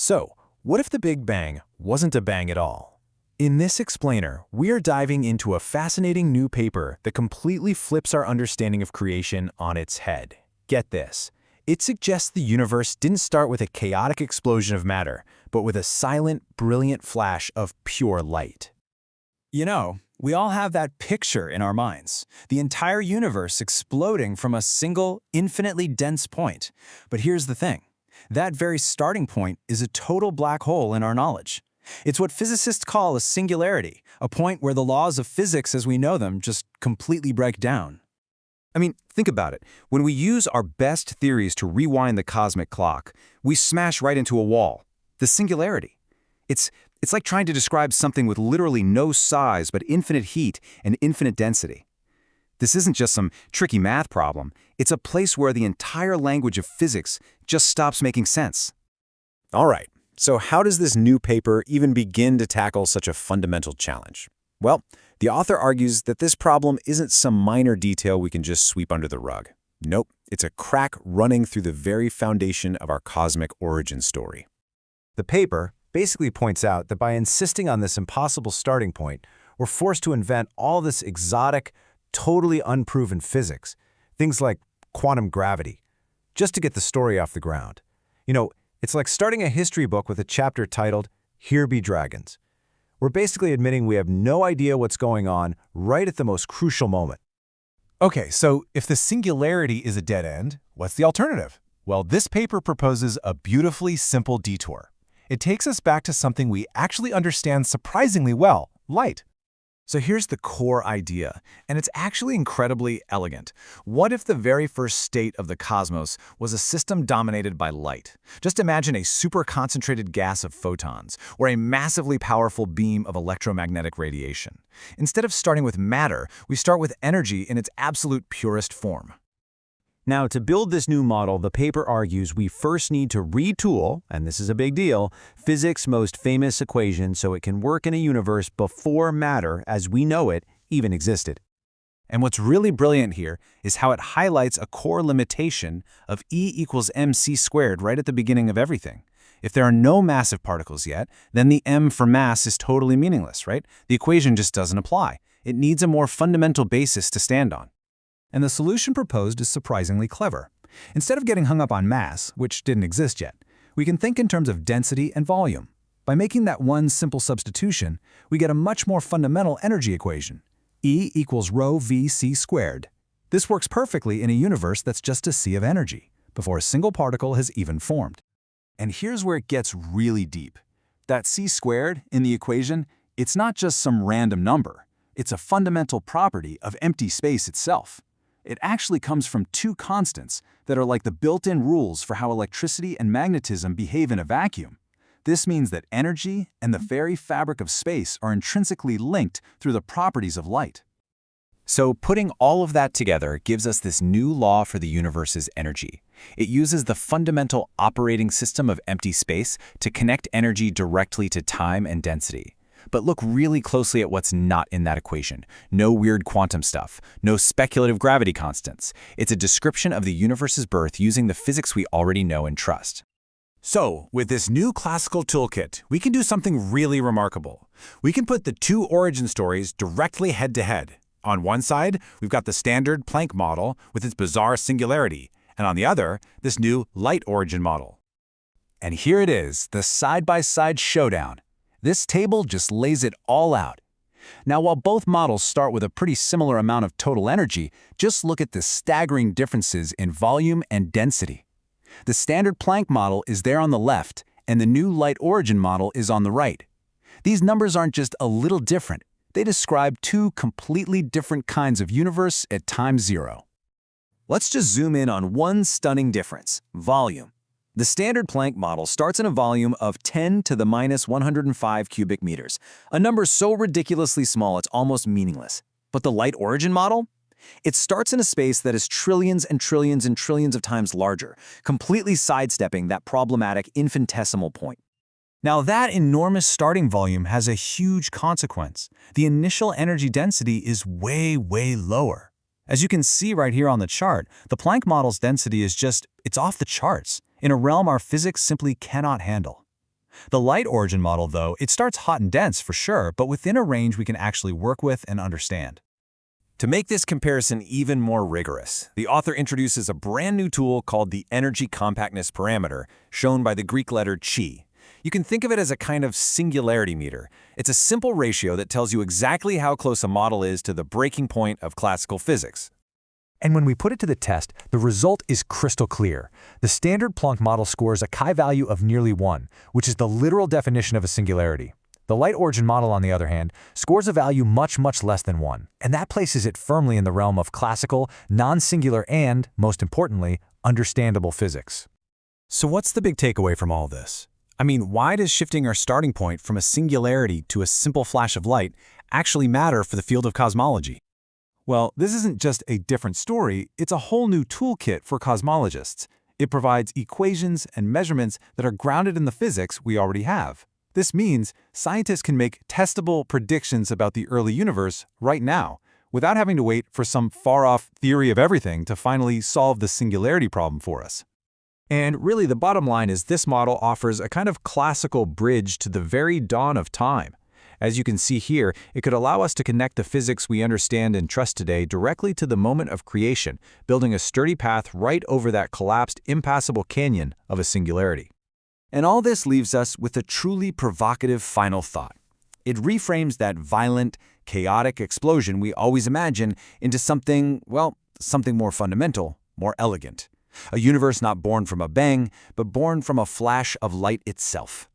So, what if the Big Bang wasn't a bang at all? In this explainer, we are diving into a fascinating new paper that completely flips our understanding of creation on its head. Get this. It suggests the universe didn't start with a chaotic explosion of matter, but with a silent, brilliant flash of pure light. You know, we all have that picture in our minds, the entire universe exploding from a single, infinitely dense point. But here's the thing. That very starting point is a total black hole in our knowledge. It's what physicists call a singularity, a point where the laws of physics as we know them just completely break down. I mean, think about it. When we use our best theories to rewind the cosmic clock, we smash right into a wall. The singularity. It's like trying to describe something with literally no size but infinite heat and infinite density. This isn't just some tricky math problem. It's a place where the entire language of physics just stops making sense. All right, so how does this new paper even begin to tackle such a fundamental challenge? Well, the author argues that this problem isn't some minor detail we can just sweep under the rug. Nope, it's a crack running through the very foundation of our cosmic origin story. The paper basically points out that by insisting on this impossible starting point, we're forced to invent all this exotic, totally unproven physics, things like quantum gravity, just to get the story off the ground. You know, it's like starting a history book with a chapter titled, "Here Be Dragons." We're basically admitting we have no idea what's going on right at the most crucial moment. Okay, so if the singularity is a dead end, what's the alternative? Well, this paper proposes a beautifully simple detour. It takes us back to something we actually understand surprisingly well, light. So here's the core idea, and it's actually incredibly elegant. What if the very first state of the cosmos was a system dominated by light? Just imagine a super-concentrated gas of photons, or a massively powerful beam of electromagnetic radiation. Instead of starting with matter, we start with energy in its absolute purest form. Now, to build this new model, the paper argues we first need to retool, and this is a big deal, physics' most famous equation so it can work in a universe before matter, as we know it, even existed. And what's really brilliant here is how it highlights a core limitation of E equals mc squared right at the beginning of everything. If there are no massive particles yet, then the m for mass is totally meaningless, right? The equation just doesn't apply. It needs a more fundamental basis to stand on. And the solution proposed is surprisingly clever. Instead of getting hung up on mass, which didn't exist yet, we can think in terms of density and volume. By making that one simple substitution, we get a much more fundamental energy equation, E equals rho v c squared. This works perfectly in a universe that's just a sea of energy, before a single particle has even formed. And here's where it gets really deep. That c squared in the equation, it's not just some random number. It's a fundamental property of empty space itself. It actually comes from two constants that are like the built-in rules for how electricity and magnetism behave in a vacuum. This means that energy and the very fabric of space are intrinsically linked through the properties of light. So putting all of that together gives us this new law for the universe's energy. It uses the fundamental operating system of empty space to connect energy directly to time and density. But look really closely at what's not in that equation. No weird quantum stuff, no speculative gravity constants. It's a description of the universe's birth using the physics we already know and trust. So, with this new classical toolkit, we can do something really remarkable. We can put the two origin stories directly head-to-head. On one side, we've got the standard Planck model with its bizarre singularity, and on the other, this new light origin model. And here it is, the side-by-side showdown. This table just lays it all out. Now, while both models start with a pretty similar amount of total energy, just look at the staggering differences in volume and density. The standard Planck model is there on the left, and the new light origin model is on the right. These numbers aren't just a little different. They describe two completely different kinds of universe at time zero. Let's just zoom in on one stunning difference, volume. The standard Planck model starts in a volume of 10 to the minus 105 cubic meters, a number so ridiculously small it's almost meaningless. But the light origin model? It starts in a space that is trillions and trillions and trillions of times larger, completely sidestepping that problematic infinitesimal point. Now that enormous starting volume has a huge consequence. The initial energy density is way, way lower. As you can see right here on the chart, the Planck model's density is it's off the charts, in a realm our physics simply cannot handle. The light origin model, though, it starts hot and dense for sure, but within a range we can actually work with and understand. To make this comparison even more rigorous, the author introduces a brand new tool called the energy compactness parameter, shown by the Greek letter chi. You can think of it as a kind of singularity meter. It's a simple ratio that tells you exactly how close a model is to the breaking point of classical physics. And when we put it to the test, the result is crystal clear. The standard Planck model scores a chi value of nearly 1, which is the literal definition of a singularity. The light origin model, on the other hand, scores a value much, much less than 1, and that places it firmly in the realm of classical, non-singular, and, most importantly, understandable physics. So what's the big takeaway from all this? I mean, why does shifting our starting point from a singularity to a simple flash of light actually matter for the field of cosmology? Well, this isn't just a different story, it's a whole new toolkit for cosmologists. It provides equations and measurements that are grounded in the physics we already have. This means scientists can make testable predictions about the early universe right now, without having to wait for some far-off theory of everything to finally solve the singularity problem for us. And really, the bottom line is this model offers a kind of classical bridge to the very dawn of time. As you can see here, it could allow us to connect the physics we understand and trust today directly to the moment of creation, building a sturdy path right over that collapsed, impassable canyon of a singularity. And all this leaves us with a truly provocative final thought. It reframes that violent, chaotic explosion we always imagine into something, well, something more fundamental, more elegant. A universe not born from a bang, but born from a flash of light itself.